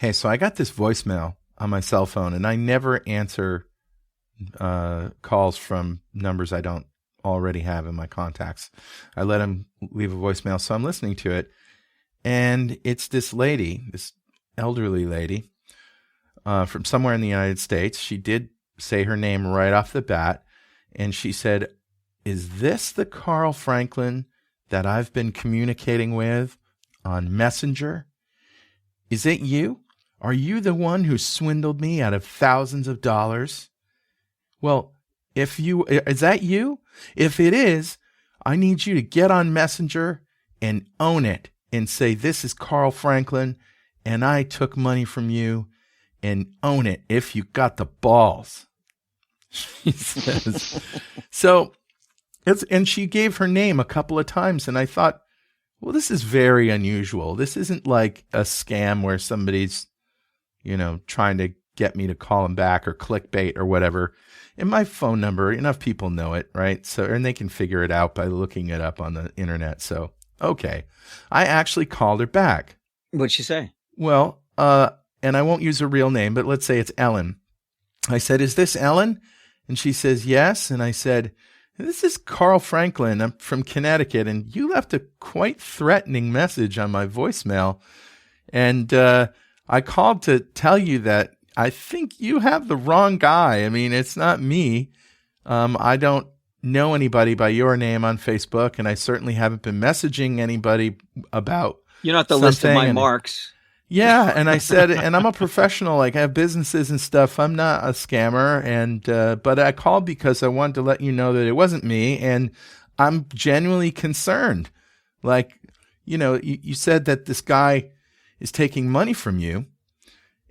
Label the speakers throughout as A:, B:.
A: Okay, so I got this voicemail on my cell phone, and I never answer calls from numbers I don't already have in my contacts. I let them leave a voicemail, so I'm listening to it, and it's this lady, this elderly lady from somewhere in the United States. She did say her name right off the bat, and she said, "Is this the Carl Franklin that I've been communicating with on Messenger? Is it you? Are you the one who swindled me out of thousands of dollars? Well, is that you? If it is, I need you to get on Messenger and own it and say, this is Carl Franklin and I took money from you, and own it if you got the balls." She says. So, and she gave her name a couple of times, and I thought, well, this is very unusual. This isn't like a scam where somebody's, trying to get me to call them back or clickbait or whatever. And my phone number, enough people know it, right? So, and they can figure it out by looking it up on the internet. So, okay. I actually called her back.
B: What'd she say?
A: Well, and I won't use her real name, but let's say it's Ellen. I said, "Is this Ellen?" And she says, "Yes." And I said, "This is Carl Franklin. I'm from Connecticut, and you left a quite threatening message on my voicemail. And I called to tell you that I think you have the wrong guy. I mean, it's not me. I don't know anybody by your name on Facebook, and I certainly haven't been messaging anybody about
B: You're not the list of my marks."
A: Yeah, and I said, and I'm a professional, like I have businesses and stuff. I'm not a scammer, and but I called because I wanted to let you know that it wasn't me, and I'm genuinely concerned. Like, you said that this guy is taking money from you.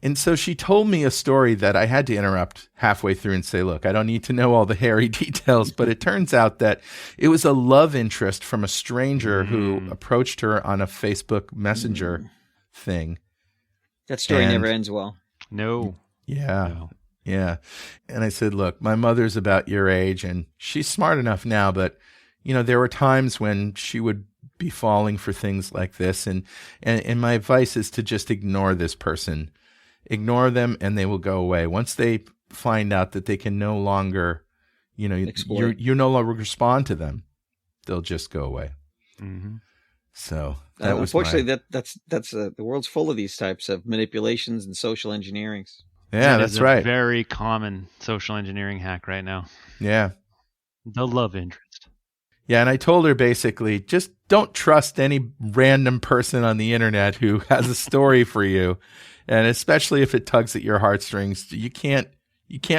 A: And so she told me a story that I had to interrupt halfway through and say, look, I don't need to know all the hairy details, but it turns out that it was a love interest from a stranger who approached her on a Facebook Messenger thing.
B: That story never ends well.
C: No.
A: Yeah. No. Yeah. And I said, look, my mother's about your age, and she's smart enough now, but, there were times when she would be falling for things like this. And my advice is to just ignore this person. Ignore them, and they will go away. Once they find out that they can no longer, you no longer respond to them, they'll just go away.
C: Mm-hmm.
A: So
B: unfortunately, that's the world's full of these types of manipulations and social engineerings.
A: Yeah, that's right.
C: Very common social engineering hack right now.
A: Yeah,
C: the love interest.
A: Yeah, and I told her basically, just don't trust any random person on the internet who has a story for you, and especially if it tugs at your heartstrings, you can't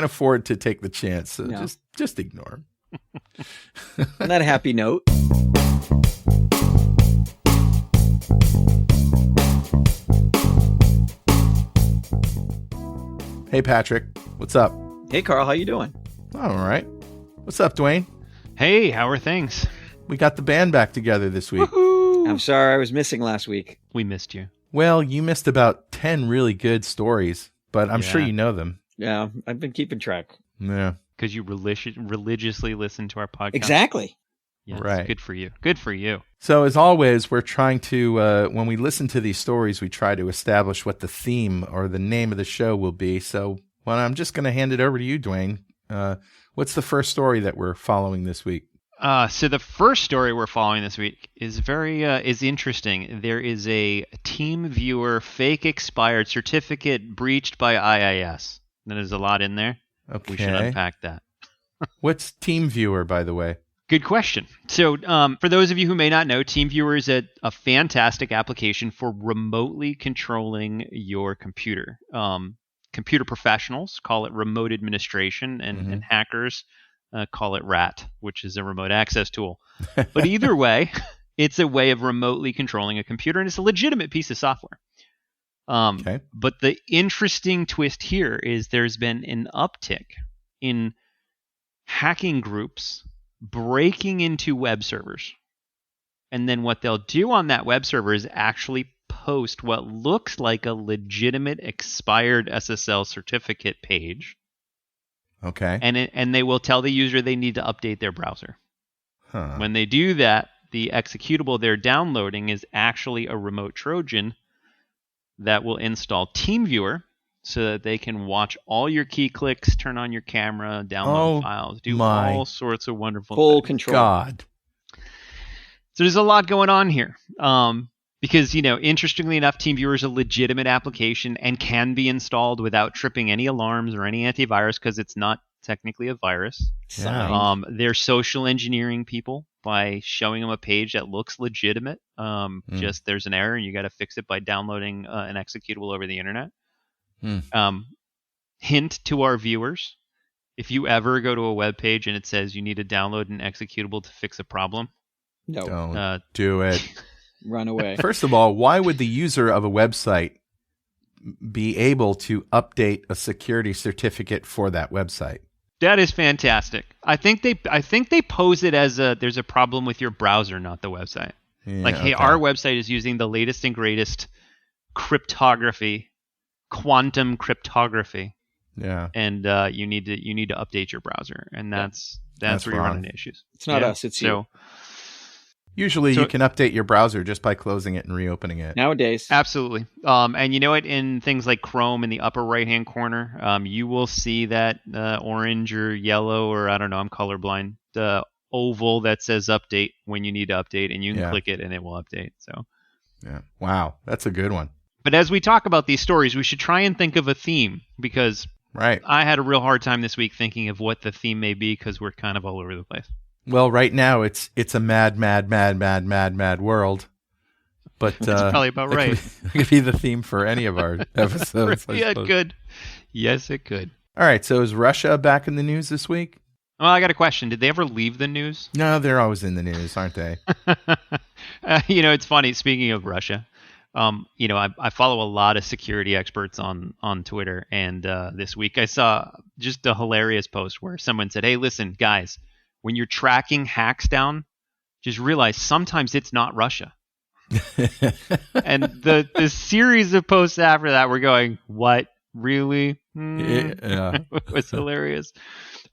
A: afford to take the chance. So just ignore them.
B: On that happy note.
A: Hey, Patrick. What's up?
B: Hey, Carl. How you doing?
A: All right. What's up, Dwayne?
C: Hey, how are things?
A: We got the band back together this week.
B: Woo-hoo! I'm sorry I was missing last week.
C: We missed you.
A: Well, you missed about 10 really good stories, but I'm sure you know them.
B: Yeah, I've been keeping track.
A: Yeah.
C: Because you religiously listen to our podcast.
B: Exactly.
C: Yes,
A: right.
C: Good for you. Good for you.
A: So as always, we're trying to, when we listen to these stories, we try to establish what the theme or the name of the show will be. So I'm just going to hand it over to you, Dwayne. What's the first story that we're following this week?
C: So the first story we're following this week is is interesting. There is a TeamViewer fake expired certificate breached by IIS. There's a lot in there.
A: Okay.
C: We should unpack that.
A: What's TeamViewer, by the way?
C: Good question. So for those of you who may not know, TeamViewer is a fantastic application for remotely controlling your computer. Computer professionals call it remote administration, and hackers call it RAT, which is a remote access tool. But either way, it's a way of remotely controlling a computer, and it's a legitimate piece of software.
A: Okay.
C: But the interesting twist here is there's been an uptick in hacking groups breaking into web servers. And then what they'll do on that web server is actually post what looks like a legitimate expired SSL certificate page.
A: Okay.
C: And they will tell the user they need to update their browser.
A: Huh.
C: When they do that, the executable they're downloading is actually a remote Trojan that will install TeamViewer so that they can watch all your key clicks, turn on your camera, download files, do all sorts of wonderful
B: full
C: things.
B: control.
A: God.
C: So there's a lot going on here. Because, interestingly enough, TeamViewer is a legitimate application and can be installed without tripping any alarms or any antivirus because it's not technically a virus.
A: Yeah.
C: They're social engineering people by showing them a page that looks legitimate. Just there's an error and you got to fix it by downloading an executable over the internet. Hint to our viewers: if you ever go to a web page and it says you need to download an executable to fix a problem,
B: No,
A: Don't do it.
B: run away.
A: First of all, why would the user of a website be able to update a security certificate for that website?
C: That is fantastic. I think they pose it as there's a problem with your browser, not the website.
A: Yeah,
C: Hey, our website is using the latest and greatest cryptography, quantum cryptography.
A: Yeah.
C: And you need to update your browser, and that's where you run
A: wrong.
C: into issues.
B: It's not us, it's you.
A: Usually you can update your browser just by closing it and reopening it.
B: Nowadays.
C: Absolutely. And you know what? In things like Chrome, in the upper right-hand corner, you will see that orange or yellow, or I don't know, I'm colorblind, the oval that says update when you need to update, and you can click it and it will update. So.
A: Yeah. Wow. That's a good one.
C: But as we talk about these stories, we should try and think of a theme, because I had a real hard time this week thinking of what the theme may be, because we're kind of all over the place.
A: Well, right now it's a mad world. But
C: that's probably about right.
A: It could be the theme for any of our episodes.
C: Yeah, it could. Yes, it could.
A: All right. So is Russia back in the news this week?
C: Well, I got a question. Did they ever leave the news?
A: No, they're always in the news, aren't they?
C: It's funny. Speaking of Russia, I follow a lot of security experts on Twitter, and this week I saw just a hilarious post where someone said, "Hey, listen, guys, when you're tracking hacks down, just realize sometimes it's not Russia." And the series of posts after that were going, "What? Really?"
A: Yeah.
C: It was hilarious.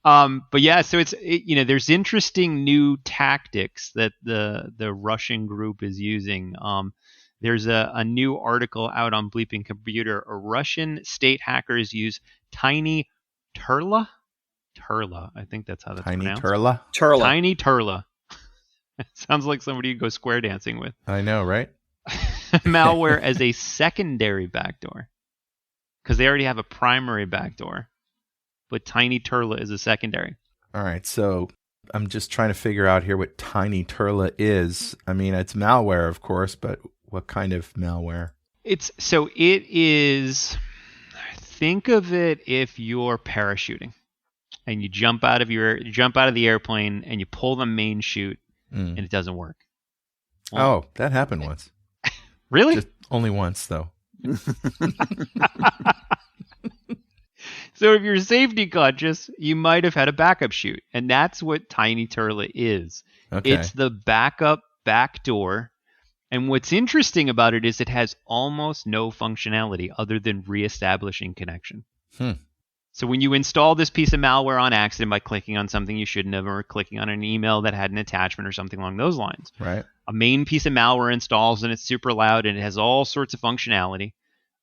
C: But yeah, so there's interesting new tactics that the Russian group is using. There's a new article out on Bleeping Computer. Russian state hackers use Tiny Turla. Turla, I think that's how that's pronounced.
A: Turla?
C: Tiny Turla. It sounds like somebody you go square dancing with.
A: I know, right?
C: Malware as a secondary backdoor, because they already have a primary backdoor, but Tiny Turla is a secondary.
A: All right, so I'm just trying to figure out here what Tiny Turla is. I mean, it's malware, of course, but what kind of malware?
C: It is. Think of it if you're parachuting and you jump out of the airplane and you pull the main chute and it doesn't work.
A: Well, that happened once.
C: Really?
A: Just only once, though.
C: So if you're safety conscious, you might have had a backup chute, and that's what Tiny Turla is.
A: Okay.
C: It's the backup backdoor. And what's interesting about it is it has almost no functionality other than reestablishing connection. So when you install this piece of malware on accident by clicking on something you shouldn't have, or clicking on an email that had an attachment or something along those lines,
A: right?
C: A main piece of malware installs and it's super loud and it has all sorts of functionality.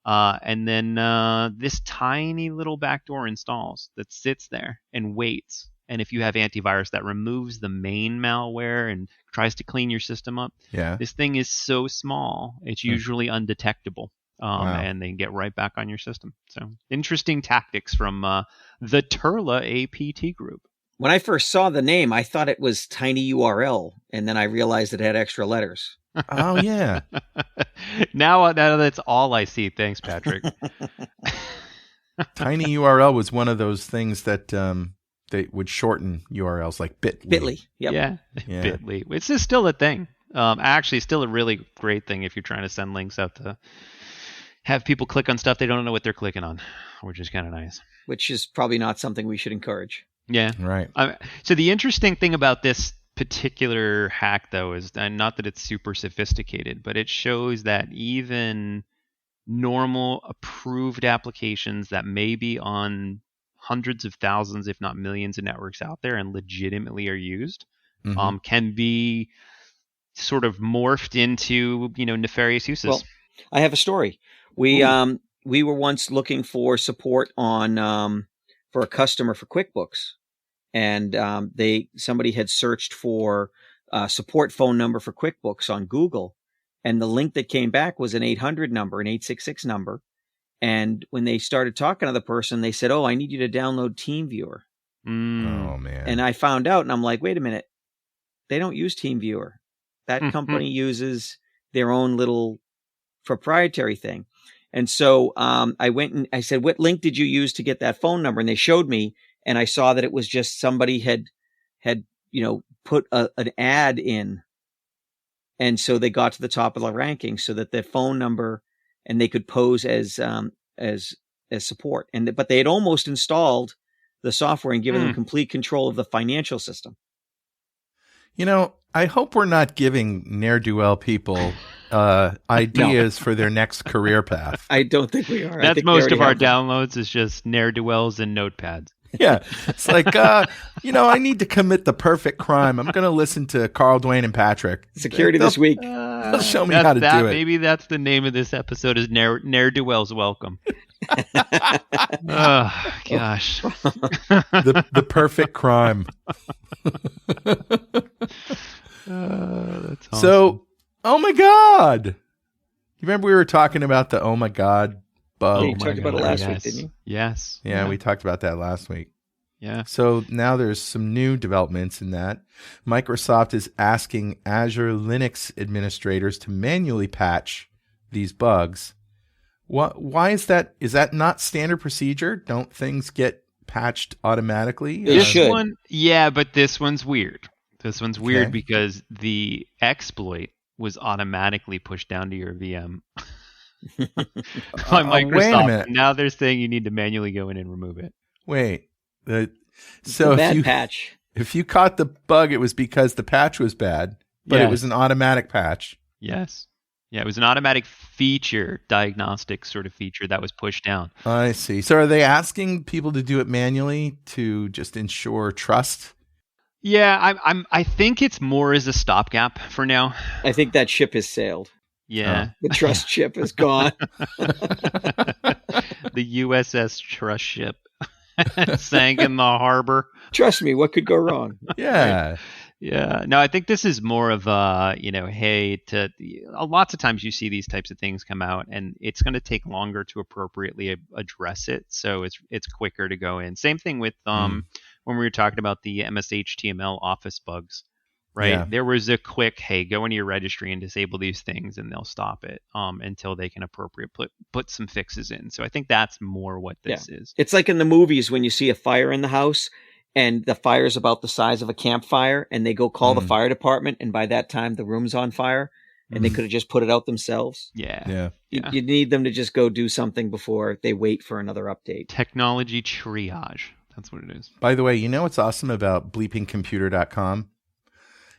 C: And then this tiny little backdoor installs that sits there and waits. And if you have antivirus, that removes the main malware and tries to clean your system up.
A: Yeah.
C: This thing is so small, it's usually undetectable. And they can get right back on your system. So interesting tactics from the Turla APT group.
B: When I first saw the name, I thought it was Tiny URL, and then I realized it had extra letters.
A: Oh, yeah.
C: Now that's all I see. Thanks, Patrick.
A: Tiny URL was one of those things that they would shorten URLs, like Bitly.
B: Bitly, yep.
C: Yeah. Bitly. It's just still a thing. Actually, still a really great thing if you're trying to send links out to have people click on stuff they don't know what they're clicking on, which is kind of nice.
B: Which is probably not something we should encourage.
C: Yeah.
A: Right.
C: So the interesting thing about this particular hack, though, is not that it's super sophisticated, but it shows that even normal approved applications that may be on hundreds of thousands, if not millions of networks out there and legitimately are used, can be sort of morphed into, nefarious uses.
B: Well, I have a story. We
A: Ooh.
B: we were once looking for support on for a customer for QuickBooks, and somebody had searched for support phone number for QuickBooks on Google, and the link that came back was an 800 number, an 866 number. And when they started talking to the person, they said, "Oh, I need you to download TeamViewer."
A: Oh man.
B: And I found out, and I'm like, "Wait a minute, they don't use TeamViewer. That company uses their own little proprietary thing." And so I went and I said, "What link did you use to get that phone number?" And they showed me, and I saw that it was just somebody had put an ad in, and so they got to the top of the ranking so that their phone number, and they could pose as support. But they had almost installed the software and given them complete control of the financial system.
A: I hope we're not giving ne'er-do-well people ideas for their next career path.
B: I don't think we are.
C: That's most of our downloads is just ne'er-do-wells and notepads.
A: Yeah. It's like, I need to commit the perfect crime. I'm going to listen to Carl, Dwayne, and Patrick.
B: Security this week.
A: They'll show me how to do it.
C: Maybe that's the name of this episode is Ne'er-do-wells Welcome. Oh, gosh.
A: The perfect crime.
C: That's awesome.
A: So, oh my God. You remember we were talking about the oh my God bug?
B: Yeah, you talked about it last week, didn't you?
C: Yes.
A: Yeah, we talked about that last week.
C: Yeah.
A: So now there's some new developments in that. Microsoft is asking Azure Linux administrators to manually patch these bugs. Why is that? Is that not standard procedure? Don't things get patched automatically?
B: It should.
C: But this one's weird. This one's weird because the exploit was automatically pushed down to your VM by Microsoft.
A: Wait a minute.
C: Now they're saying you need to manually go in and remove it.
A: Wait.
B: So patch.
A: If you caught the bug, it was because the patch was bad, but it was an automatic patch.
C: Yes. Yeah, it was an automatic feature, diagnostic sort of feature that was pushed down.
A: I see. So are they asking people to do it manually to just ensure trust?
C: Yeah, I think it's more as a stopgap for now.
B: I think that ship has sailed.
C: Yeah.
B: The trust ship is gone.
C: The USS Trust ship sank in the harbor.
B: Trust me, what could go wrong?
A: Yeah.
C: Yeah. No, I think this is more of lots of times you see these types of things come out and it's going to take longer to appropriately address it. So it's quicker to go in. Same thing with when we were talking about the MS-HTML Office bugs, right?
A: Yeah.
C: There was a quick, hey, go into your registry and disable these things and they'll stop it until they can appropriately put some fixes in. So I think that's more what this is.
B: It's like in the movies when you see a fire in the house and the fire is about the size of a campfire and they go call the fire department and by that time the room's on fire and they could have just put it out themselves.
C: Yeah.
B: You need them to just go do something before they wait for another update.
C: Technology triage. That's what it is.
A: By the way, you know what's awesome about bleepingcomputer.com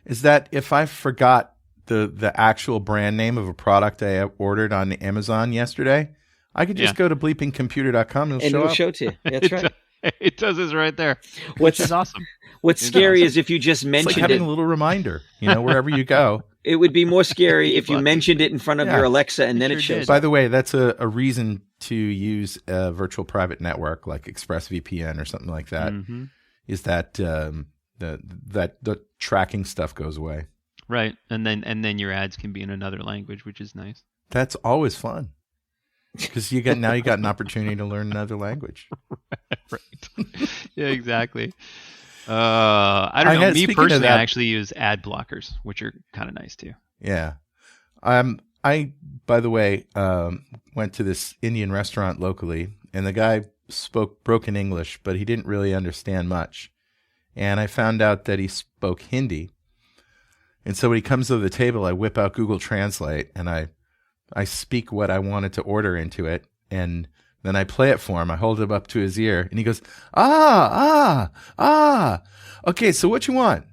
A: is that if I forgot the actual brand name of a product I ordered on Amazon yesterday, I could just go to bleepingcomputer.com and
B: it'll show to you. That's right.
C: It does this right there.
B: Which
C: is awesome.
B: What's scary is if you just mentioned
A: it's like having a little reminder, wherever you go.
B: It would be more scary if you mentioned it in front of your Alexa and then it shows.
A: By the way, that's a reason to use a virtual private network like ExpressVPN or something like that.
C: Mm-hmm.
A: Is that the tracking stuff goes away.
C: Right. And then your ads can be in another language, which is nice.
A: That's always fun. Because you got an opportunity to learn another language.
C: Right. Yeah, exactly. I don't know. Me personally, I actually use ad blockers, which are kind of nice too.
A: Yeah. I, by the way, went to this Indian restaurant locally, and the guy spoke broken English, but he didn't really understand much. And I found out that he spoke Hindi. And so when he comes to the table, I whip out Google Translate, and I speak what I wanted to order into it, and then I play it for him. I hold it up to his ear, and he goes, okay, so what you want?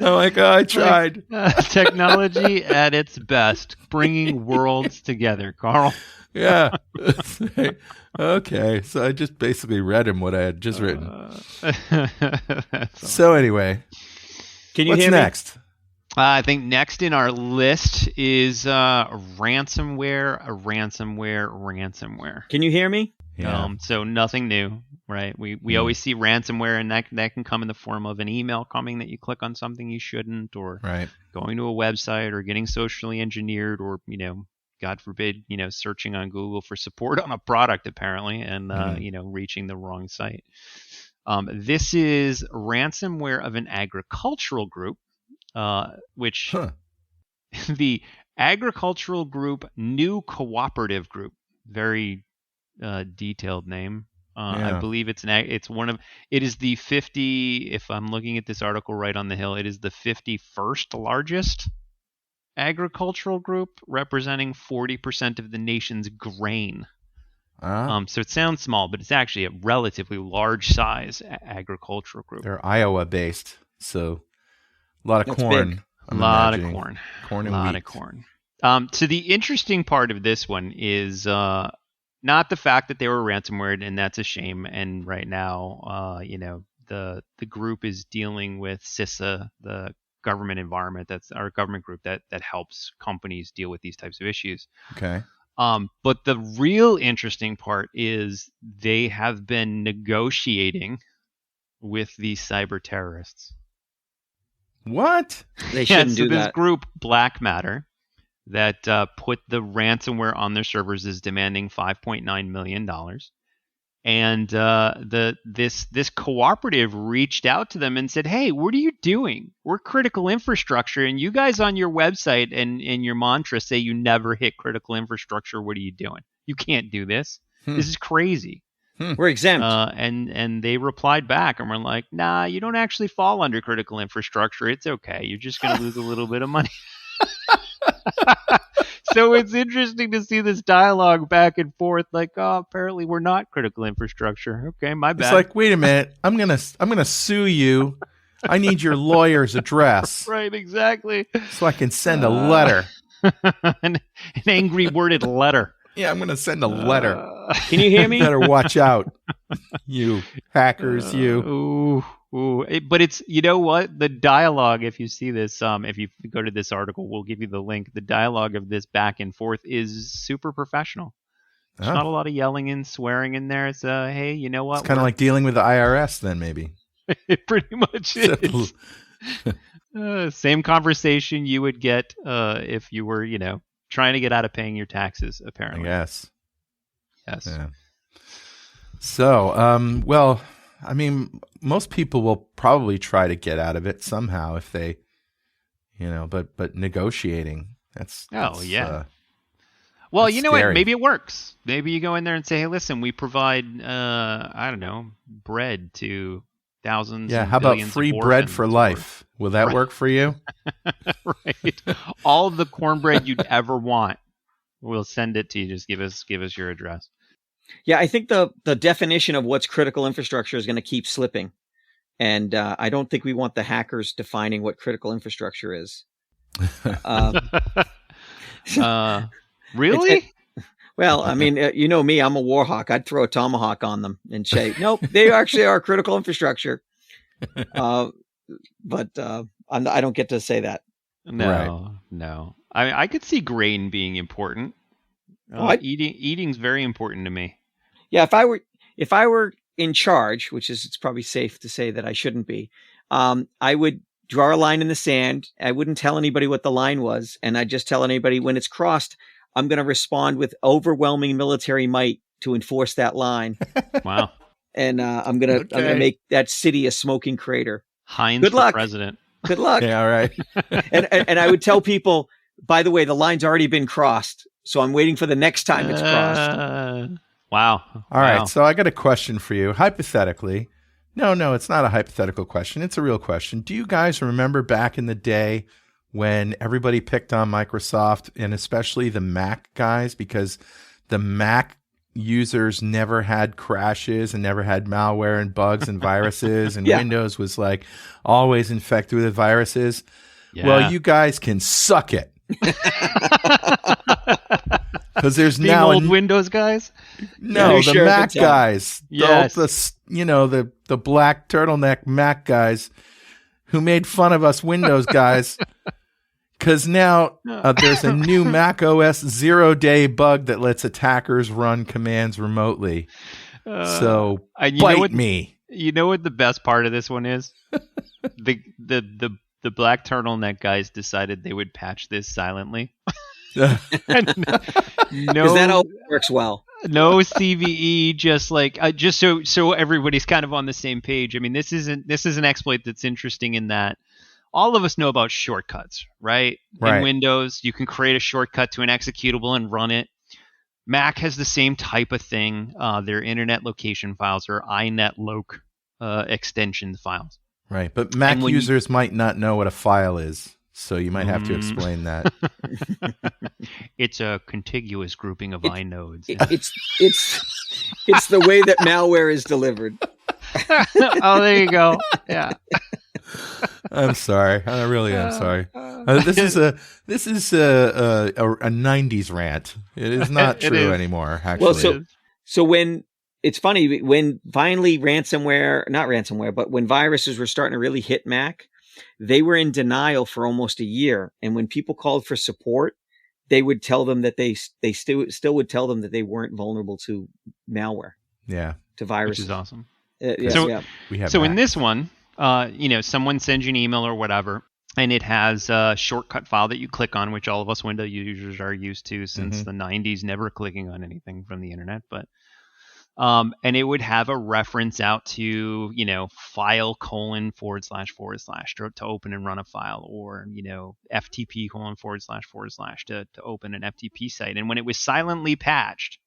A: I'm like, oh, I tried.
C: Technology at its best, bringing worlds together, Carl.
A: Yeah. Okay. So I just basically read him what I had just written. So anyway,
B: Can you
A: what's
B: hear
A: next?
C: I think next in our list is ransomware.
B: Can you hear me?
A: Yeah.
C: So nothing new, right? We always see ransomware, and that can come in the form of an email coming that you click on something you shouldn't, or
A: Right.
C: going to a website, or getting socially engineered, or God forbid, searching on Google for support on a product apparently, and reaching the wrong site. This is ransomware of an agricultural group, which the agricultural group New Cooperative Group, very detailed name. I believe it is the 50. If I'm looking at this article right on the Hill, it is the 51st largest agricultural group, representing 40% of the nation's grain. So it sounds small, but it's actually a relatively large size agricultural group.
A: They're Iowa based, so a lot of
B: That's
A: corn.
B: big.
C: A lot of corn.
A: Corn and
C: a lot
A: wheat.
C: of corn. So the interesting part of this one is not the fact that they were ransomware, and that's a shame. And right now, the group is dealing with CISA, the government environment, that's our government group that helps companies deal with these types of issues.
A: Okay.
C: But the real interesting part is they have been negotiating with these cyber terrorists.
A: What?
B: They shouldn't do
C: this
B: that.
C: group, Black Matter, that put the ransomware on their servers, is demanding $5.9 million. And this cooperative reached out to them and said, hey, what are you doing? We're critical infrastructure, and you guys on your website and your mantra say you never hit critical infrastructure. What are you doing? You can't do this. This is crazy.
B: We're exempt.
C: And they replied back and were like, nah, you don't actually fall under critical infrastructure. It's okay. You're just going to lose a little bit of money. So it's interesting to see this dialogue back and forth, like, oh, apparently we're not critical infrastructure. Okay, my bad.
A: It's like, wait a minute, I'm gonna sue you. I need your lawyer's address
C: Right, exactly.
A: so I can send a letter.
C: an angry worded letter.
A: Yeah, I'm gonna send a letter.
B: Can you hear me?
A: You better watch out, you hackers, you.
C: But it's, you know what? The dialogue, if you see this, if you go to this article, we'll give you the link. The dialogue of this back and forth is super professional. There's not a lot of yelling and swearing in there. It's, hey, you know what?
A: It's kind of like dealing with the IRS then, maybe.
C: It pretty much is. Same conversation you would get if you were, trying to get out of paying your taxes, apparently.
A: Yes.
C: Yeah.
A: So, well, I mean, most people will probably try to get out of it somehow if they, but negotiating, that's
C: yeah. Well,
A: that's
C: you know
A: scary.
C: what? Maybe it works. Maybe you go in there and say, hey, listen, we provide, bread to thousands.
A: Yeah.
C: and
A: How about
C: billions
A: free
C: of
A: bread for
C: orphans,
A: life? Will that
C: Right.
A: work for you?
C: Right. All the cornbread you'd ever want. We'll send it to you. Just give us your address.
B: Yeah, I think the definition of what's critical infrastructure is going to keep slipping. And I don't think we want the hackers defining what critical infrastructure is.
C: Really?
B: Well, I mean, you know me, I'm a war hawk. I'd throw a tomahawk on them and say, nope, they actually are critical infrastructure. But I don't get to say that.
C: No. I could see grain being important. Eating's very important to me.
B: Yeah, if I were in charge, which is, it's probably safe to say that I shouldn't be, I would draw a line in the sand. I wouldn't tell anybody what the line was, and I'd just tell anybody when it's crossed, I'm going to respond with overwhelming military might to enforce that line.
C: Wow.
B: And I'm gonna make that city a smoking crater.
C: Heinz
B: Good
C: for
B: luck.
C: president.
B: Good luck.
A: Yeah. All right.
B: And I would tell people, by the way, the line's already been crossed, so I'm waiting for the next time it's crossed.
C: Wow.
A: All right. So I got a question for you. Hypothetically, no, it's not a hypothetical question. It's a real question. Do you guys remember back in the day when everybody picked on Microsoft and especially the Mac guys, because the Mac users never had crashes and never had malware and bugs and viruses, and
B: Yeah.
A: Windows was like always infected with viruses.
C: Yeah.
A: Well, you guys can suck it. Because there's
C: Being
A: now
C: old Windows guys.
A: no,
B: You
A: the
B: sure
A: Mac
B: can tell.
A: guys,
C: Yes.
A: the black turtleneck Mac guys who made fun of us Windows guys. Because now there's a new Mac OS 0-day bug that lets attackers run commands remotely. So
C: And you
A: bite
C: know what,
A: me.
C: You know what the best part of this one is? the black turtleneck guys decided they would patch this silently. And
B: Because that always works well.
C: no CVE, just like just so everybody's kind of on the same page. I mean, this is an exploit that's interesting in that all of us know about shortcuts, right?
A: Right.
C: In Windows, you can create a shortcut to an executable and run it. Mac has the same type of thing. Their internet location files are inetloc extension files.
A: Right, but Mac
C: And when
A: users might not know what a file is, so you might have to explain that.
C: It's a contiguous grouping of inodes.
B: It's the way that malware is delivered.
C: Oh, there you go. Yeah.
A: I'm sorry. I really am sorry. This is a 90s rant. It is not
C: It
A: true
C: is.
A: anymore. Actually,
B: Well, so when it's funny, when finally not ransomware, but when viruses were starting to really hit Mac, they were in denial for almost a year. And when people called for support, they would tell them that they still would tell them that they weren't vulnerable to malware,
A: yeah,
B: to
C: Which
B: viruses.
C: is awesome.
B: Yeah,
C: So-
B: yeah.
A: we have.
C: So in
A: Mac.
C: this one, someone sends you an email or whatever, and it has a shortcut file that you click on, which all of us Windows users are used to since the 90s, never clicking on anything from the internet. But and it would have a reference out to, file : / to open and run a file, or, FTP : / to open an FTP site. And when it was silently patched,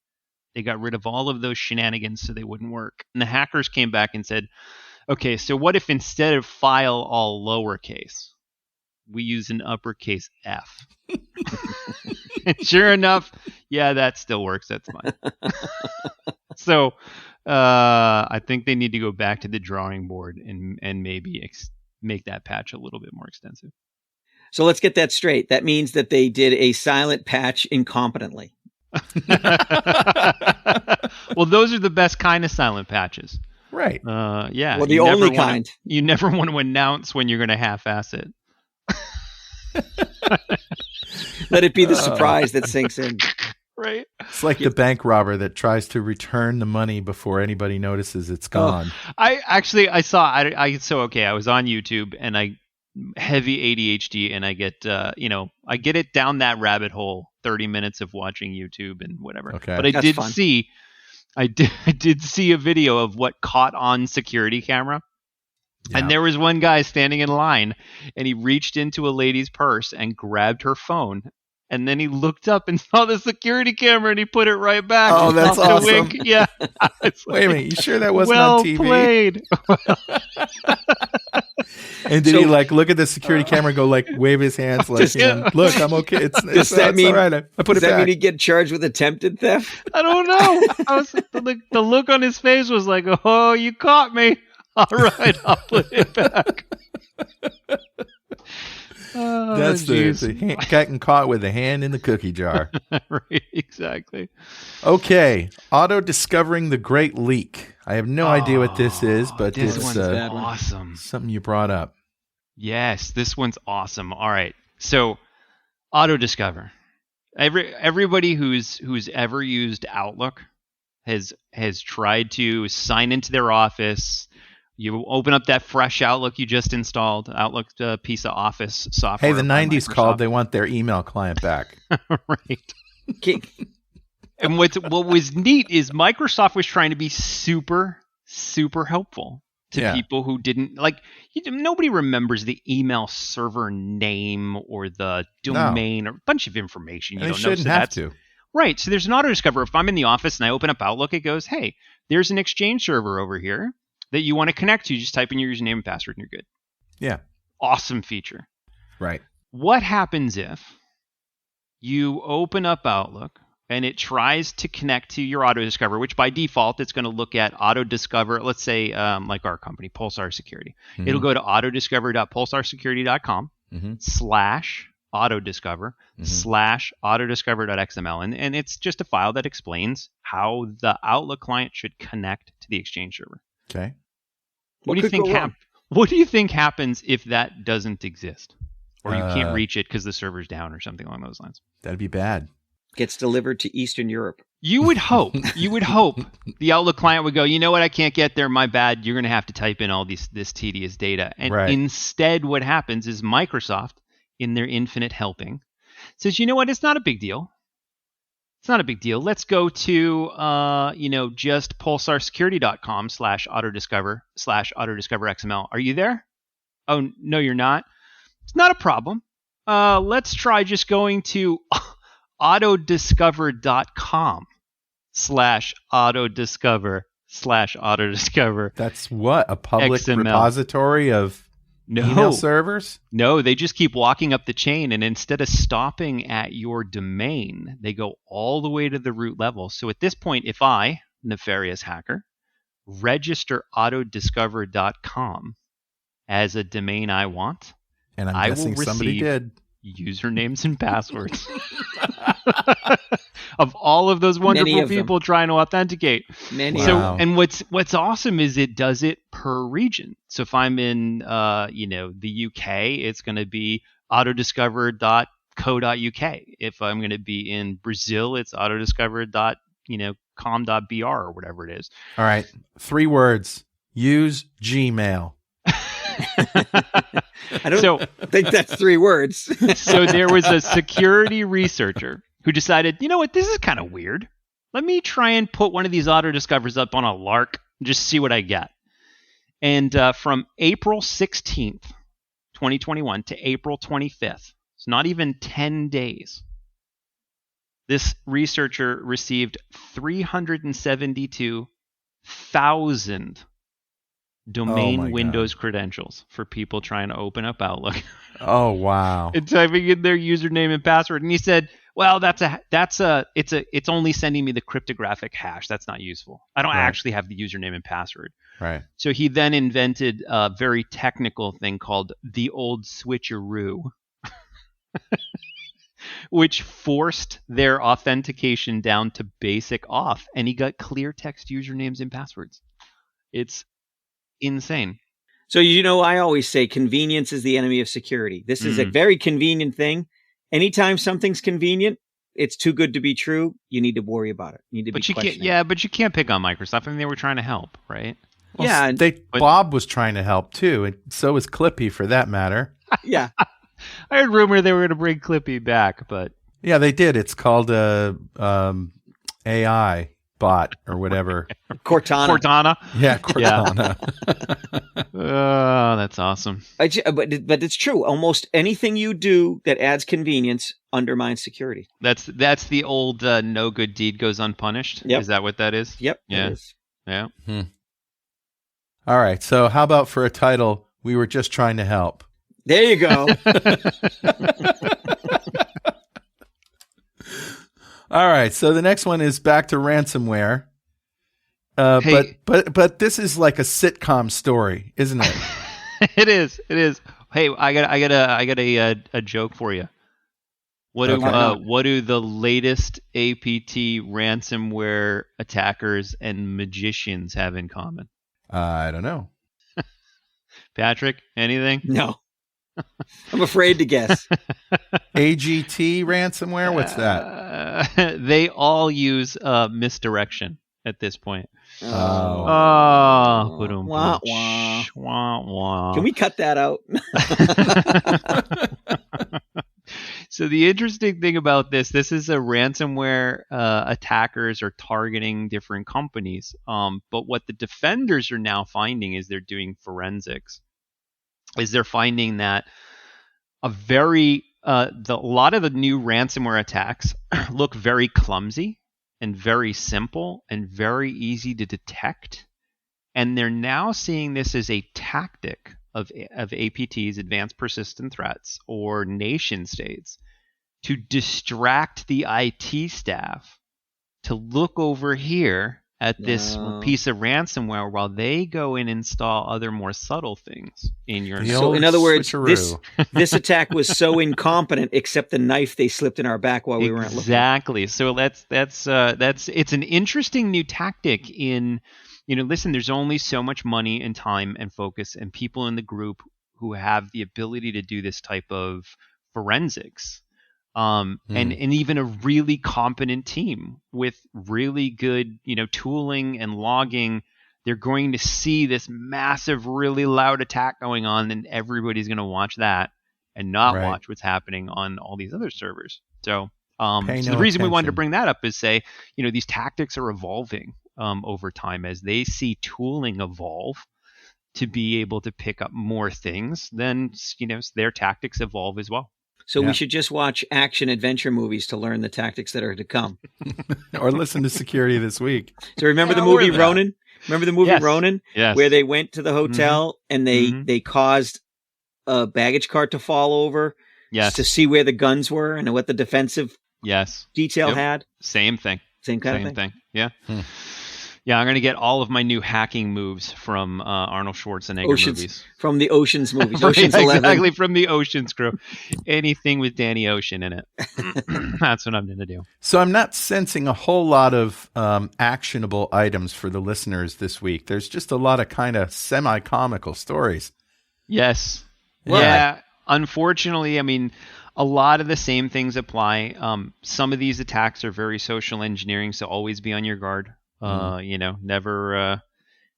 C: they got rid of all of those shenanigans so they wouldn't work. And the hackers came back and said, okay, so what if instead of file all lowercase, we use an uppercase F? And sure enough, yeah, that still works. That's fine. So I think they need to go back to the drawing board and maybe make that patch a little bit more extensive.
B: So let's get that straight. That means that they did a silent patch incompetently.
C: Well, those are the best kind of silent patches.
A: right.
C: Yeah.
B: Well, the
C: you never
B: only
C: wanna-
B: kind.
C: You never want to announce when you're going to half-ass it.
B: Let it be the surprise that sinks in.
C: Right.
A: It's like the bank robber that tries to return the money before anybody notices it's gone.
C: I was on YouTube and I heavy ADHD and I get I get it down that rabbit hole, 30 minutes of watching YouTube and whatever.
A: Okay.
C: But I
B: That's
C: did
B: fun.
C: see a video of what caught on security camera.
A: Yeah.
C: And there was one guy standing in line and he reached into a lady's purse and grabbed her phone. And then he looked up and saw the security camera and he put it right back.
A: Oh, that's
C: With a
A: awesome.
C: wink. Yeah. It's
A: Wait a
C: like,
A: minute, you sure that wasn't
C: well
A: on TV?
C: played.
A: And did
B: So-
A: he look at the security camera and go wave his hands
B: Does-
A: look, I'm okay. It's
B: Does that
A: it's
B: mean-
A: all right. I put
B: Does
A: it
B: that
A: back.
B: mean he'd get charged with attempted theft?
C: I don't know. The look on his face was like, "Oh, you caught me." All right, I'll put it back. Oh,
A: That's
C: geez.
A: the getting caught with a hand in the cookie jar.
C: Right, exactly.
A: Okay, auto discovering the Great Leak. I have no idea what this is, but
C: This
A: it's
C: one's
B: bad one.
C: awesome.
A: something you brought up.
C: Yes, this one's awesome. All right, so auto discover. Everybody who's ever used Outlook has tried to sign into their Office. You open up that fresh Outlook you just installed, Outlook piece of Office software.
A: Hey, the
C: by
A: 90s
C: Microsoft.
A: called. They want their email client back.
C: Right.
B: Okay.
C: And what was neat is Microsoft was trying to be super, super helpful to
A: Yeah.
C: people who didn't nobody remembers the email server name or the domain or a bunch of information you
A: And they
C: don't know.
A: shouldn't
C: So
A: have
C: that's
A: to.
C: right. So there's an auto discover. If I'm in the office and I open up Outlook, it goes, "Hey, there's an Exchange server over here that you want to connect to. Just type in your username and password and you're good."
A: Yeah,
C: Awesome feature.
A: right.
C: What happens if you open up Outlook and it tries to connect to your auto-discover, which by default, it's going to look at auto-discover, let's say like our company, Pulsar Security.
A: Mhm.
C: It'll go to autodiscover.pulsarsecurity.com
A: Mhm.
C: /autodiscover /autodiscover.xml. And it's just a file that explains how the Outlook client should connect to the Exchange server.
A: Okay.
C: What do you think What do you think happens if that doesn't exist? Or you can't reach it because the server's down or something along those lines?
A: That'd be bad.
B: Gets delivered to Eastern Europe.
C: You would hope the Outlook client would go, you know what, I can't get there, my bad. You're going to have to type in all this tedious data. And
A: Right.
C: instead what happens is Microsoft, in their infinite helping, says, you know what, it's not a big deal. It's not a big deal. Let's go to, just pulsarsecurity.com /autodiscover/autodiscover.xml. Are you there? Oh, no, you're not. It's not a problem. Let's try just going to autodiscover.com /autodiscover/autodiscover.
A: That's what? A public
C: XML.
A: repository of email servers?
C: No, they just keep walking up the chain, and instead of stopping at your domain, they go all the way to the root level. So at this point, if I, nefarious hacker, register autodiscover.com as a domain I want,
A: And I'm
C: I
A: guessing
C: will
A: somebody
C: receive
A: did.
C: usernames and passwords of all of those wonderful
B: of them.
C: people trying to authenticate.
B: Many.
A: Wow.
C: So, and what's awesome is it does it per region. So if I'm in, the UK, it's going to be autodiscover.co.uk. If I'm going to be in Brazil, it's autodiscover.com.br or whatever it is.
A: All right. 3 words. Use Gmail.
B: I don't
C: So,
B: think that's 3 words.
C: so there was a security researcher who decided, you know what, this is kind of weird. Let me try and put one of these auto-discovers up on a lark and just see what I get. And from April 16th, 2021 to April 25th, it's not even 10 days, this researcher received 372,000 domain
A: Oh my
C: Windows credentials for people trying to open up Outlook
A: Oh, wow.
C: and typing in their username and password. And he said, well, it's only sending me the cryptographic hash. That's not useful. I don't
A: Right.
C: actually have the username and password.
A: Right.
C: So he then invented a very technical thing called the old switcheroo, which forced their authentication down to basic auth. And he got clear text usernames and passwords. It's insane.
B: So, I always say convenience is the enemy of security. This is a
C: Mm.
B: very convenient thing. Anytime something's convenient, it's too good to be true. You need to worry about it. You need to
C: But
B: be
C: you can't,
B: questioning.
C: but you can't pick on Microsoft. I mean, they were trying to help, right?
A: Well,
B: Yeah,
A: Bob was trying to help too, and so was Clippy for that matter.
B: Yeah.
C: I heard rumor they were going to bring Clippy back, but
A: Yeah, they did. It's called AI bot or whatever.
B: Cortana.
C: Cortana.
A: Yeah, Cortana.
C: Oh, that's awesome.
B: But it's true. Almost anything you do that adds convenience undermines security.
C: That's the old no good deed goes unpunished.
B: Yep.
C: Is that what that is?
B: Yep.
C: Yeah.
B: It is.
C: Yeah.
A: All right. So how about for a title, We Were Just Trying to Help?
B: There you go.
A: All right. So the next one is back to ransomware.
C: Hey.
A: But this is like a sitcom story, isn't it?
C: It is. It is. Hey, I got a joke for you. What do
A: Okay.
C: what do the latest APT ransomware attackers and magicians have in common?
A: I don't know.
C: Patrick, anything?
B: No. I'm afraid to guess.
A: AGT ransomware? What's that?
C: They all use misdirection at this point.
A: Oh.
C: Oh, ba-dum,
B: Wah,
C: ba-dum,
B: wah.
C: wah, wah.
B: Can we cut that out?
C: So the interesting thing about this is a ransomware attackers are targeting different companies. But what the defenders are now finding is they're doing forensics. Is they're finding that a lot of the new ransomware attacks look very clumsy and very simple and very easy to detect. And they're now seeing this as a tactic of APTs, advanced persistent threats, or nation states, to distract the IT staff to look over here at this
B: No.
C: piece of ransomware while they go and install other more subtle things in your
A: The
C: network.
B: So
A: old
B: in other words,
A: switcheroo.
B: this attack was so incompetent, except the knife they slipped in our back while we weren't looking.
C: Exactly. So that's it's an interesting new tactic in, listen, there's only so much money and time and focus and people in the group who have the ability to do this type of forensics. And even a really competent team with really good, tooling and logging, they're going to see this massive, really loud attack going on, and everybody's going to watch that and not
A: Right.
C: watch what's happening on all these other servers. So,
A: Pay
C: so
A: no
C: the reason we wanted to
A: attention.
C: bring that up is say, these tactics are evolving over time as they see tooling evolve to be able to pick up more things. Then, their tactics evolve as well.
B: So
A: Yeah.
B: we should just watch action adventure movies to learn the tactics that are to come.
A: Or listen to Security This Week.
B: So remember
C: Yeah,
B: the movie
C: or that.
B: Ronin? Remember the movie
C: Yes.
B: Ronin,
C: Yes.
B: where they went to the hotel and
C: Mhm.
B: they caused a baggage cart to fall over
C: Yes.
B: to see where the guns were and what the defensive
C: Yes.
B: detail
C: Yep.
B: had.
C: Same thing.
B: Same kind
C: Same
B: of thing.
C: thing. Yeah.
A: Hmm.
C: Yeah, I'm going to get all of my new hacking moves from Arnold Schwarzenegger
B: Oceans
C: movies.
B: from the Oceans movies.
C: Right,
B: Oceans 11.
C: exactly, from the Ocean's crew. Anything with Danny Ocean in it. That's what I'm going to do.
A: So I'm not sensing a whole lot of actionable items for the listeners this week. There's just a lot of kind of semi-comical stories.
C: Yes.
A: Well,
C: Yeah. Unfortunately, I mean, a lot of the same things apply. Some of these attacks are very social engineering, so always be on your guard.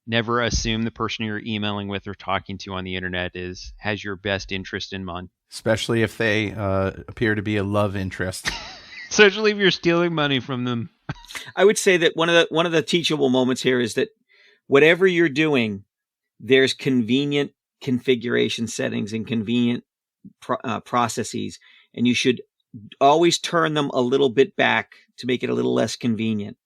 C: Never assume the person you're emailing with or talking to on the internet has your best interest in mind.
A: Especially if they appear to be a love interest.
C: Especially if you're stealing money from them.
B: I would say that one of the teachable moments here is that whatever you're doing, there's convenient configuration settings and convenient processes, and you should always turn them a little bit back to make it a little less convenient.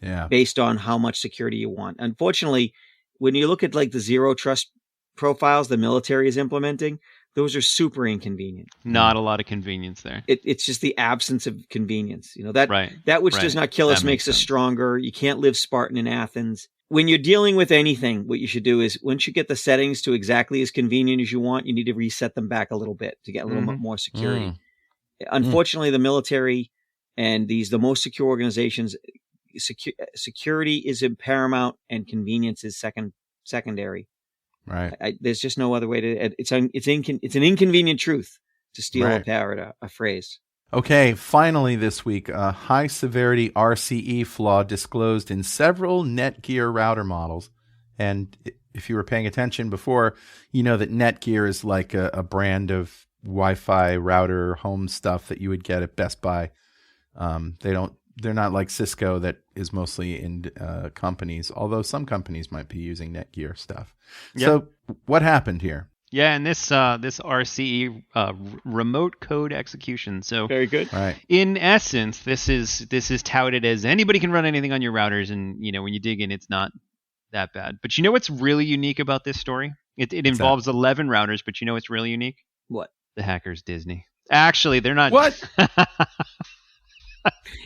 A: Yeah.
B: Based on how much security you want. Unfortunately, when you look at like the zero trust profiles the military is implementing, those are super inconvenient.
C: Not a lot of convenience there.
B: It's just the absence of convenience. That
C: Right.
B: that which
C: Right.
B: does not kill us
C: That
B: makes
C: makes
B: us
C: sense.
B: stronger. You can't live Spartan in Athens. When you're dealing with anything, what you should do is once you get the settings to exactly as convenient as you want, you need to reset them back a little bit to get a little bit more security. Unfortunately, the military and the most secure organizations, security is paramount and convenience is secondary.
A: Right.
B: There's just no other way to. It's an inconvenient truth to steal
A: Right.
B: a phrase.
A: Okay, finally this week, a high-severity RCE flaw disclosed in several Netgear router models. And if you were paying attention before, you know that Netgear is like a brand of Wi-Fi router home stuff that you would get at Best Buy. They're not like Cisco that is mostly in companies, although some companies might be using Netgear stuff.
C: Yep.
A: So what happened here?
C: Yeah, and this RCE remote code execution. So
B: Very good.
A: Right.
C: in essence, this is touted as anybody can run anything on your routers, and when you dig in, it's not that bad. But you know what's really unique about this story? It involves 11 routers, but you know what's really unique?
B: What?
C: The hacker's Disney. Actually, they're not.
A: What?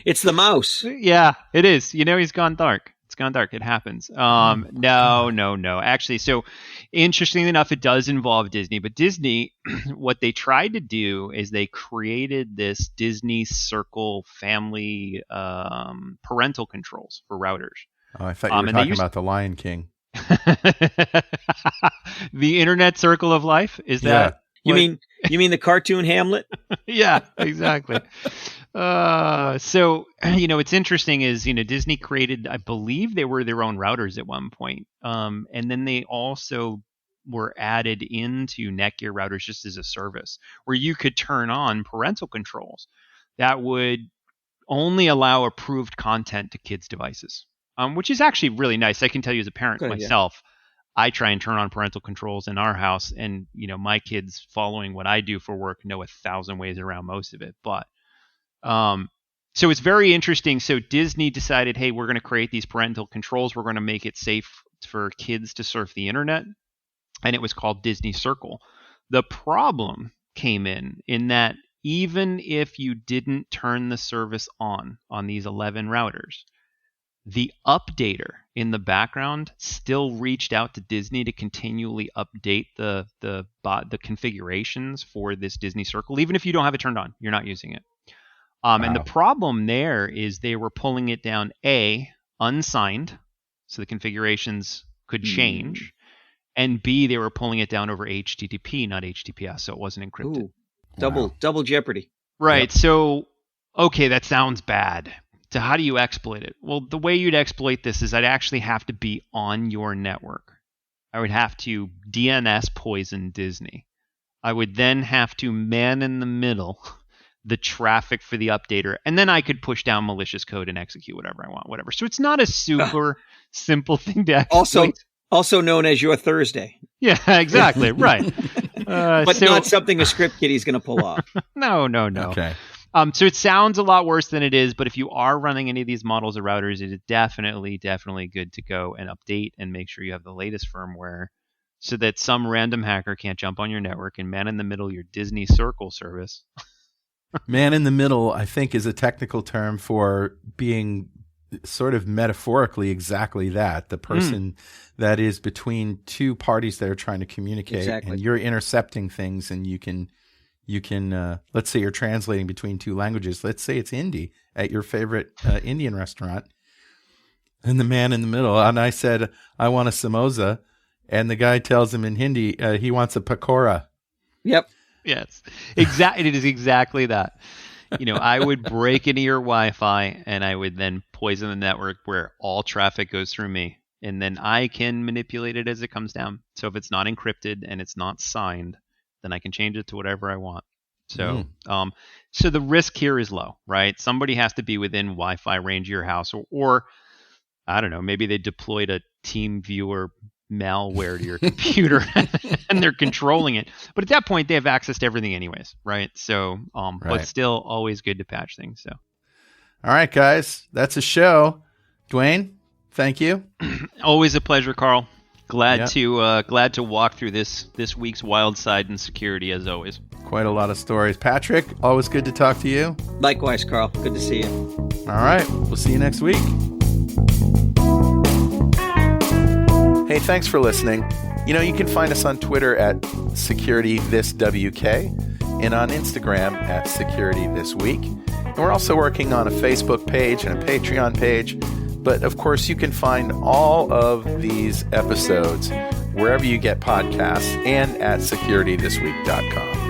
B: It's the mouse.
C: Yeah, it is. He's gone dark. It's gone dark. It happens. No. Actually, so interestingly enough, it does involve Disney. But Disney, what they tried to do is they created this Disney Circle family parental controls for routers.
A: Oh, I thought you were
C: and they
A: talking
C: used-
A: about the Lion King.
C: The Internet Circle of Life? Is that?
B: You
C: what-
B: mean the cartoon Hamlet?
C: Yeah, exactly. So what's interesting is Disney created, I believe they were their own routers at one point, and then they also were added into Netgear routers just as a service where you could turn on parental controls that would only allow approved content to kids' devices, which is actually really nice. I can tell you as a parent
B: Good, yeah.
C: myself, I try and turn on parental controls in our house, and my kids following what I do for work know 1,000 ways around most of it. But so it's very interesting. So Disney decided, hey, we're going to create these parental controls. We're going to make it safe for kids to surf the internet, and it was called Disney Circle. The problem came in that even if you didn't turn the service on these 11 routers, the updater in the background still reached out to Disney to continually update the configurations for this Disney Circle, even if you don't have it turned on, you're not using it. And the problem there is they were pulling it down, unsigned, so the configurations could change, and B, they were pulling it down over HTTP, not HTTPS, so it wasn't encrypted.
B: Ooh, double jeopardy.
C: Right.
A: Yep.
C: So, okay, that sounds bad. So how do you exploit it? Well, the way you'd exploit this is I'd actually have to be on your network. I would have to DNS poison Disney. I would then have to man in the middle the traffic for the updater, and then I could push down malicious code and execute whatever I want, whatever. So it's not a super simple thing to exploit.
B: Also known as your Thursday.
C: Yeah, exactly. Right.
B: But not something a script kiddie's going to pull off.
C: No.
A: Okay.
C: So it sounds a lot worse than it is, but if you are running any of these models or routers, it is definitely good to go and update and make sure you have the latest firmware so that some random hacker can't jump on your network and man in the middle your Disney Circle service.
A: Man in the middle, I think, is a technical term for being sort of metaphorically exactly that. The person that is between two parties that are trying to communicate, and you're intercepting things, and you can let's say you're translating between two languages. Let's say it's Hindi at your favorite Indian restaurant, and the man in the middle, and I said, I want a samosa, and the guy tells him in Hindi he wants a pakora.
B: Yep.
C: Yes, exactly. It is exactly that. I would break into your Wi-Fi and I would then poison the network where all traffic goes through me, and then I can manipulate it as it comes down. So if it's not encrypted and it's not signed, then I can change it to whatever I want. So, so the risk here is low, right? Somebody has to be within Wi-Fi range of your house, or I don't know, maybe they deployed a TeamViewer malware to your computer and they're controlling it. But at that point, they have access to everything anyways, right? So, but still always good to patch things. So,
A: all right, guys, that's a show. Dwayne, thank you.
C: Always a pleasure, Carl. Glad to walk through this week's wild side in security, as always.
A: Quite a lot of stories. Patrick, always good to talk to you.
B: Likewise, Carl. Good to see you.
A: All right, we'll see you next week. Hey, thanks for listening. You can find us on Twitter at SecurityThisWK and on Instagram at SecurityThisWeek. And we're also working on a Facebook page and a Patreon page. But of course, you can find all of these episodes wherever you get podcasts and at SecurityThisWeek.com.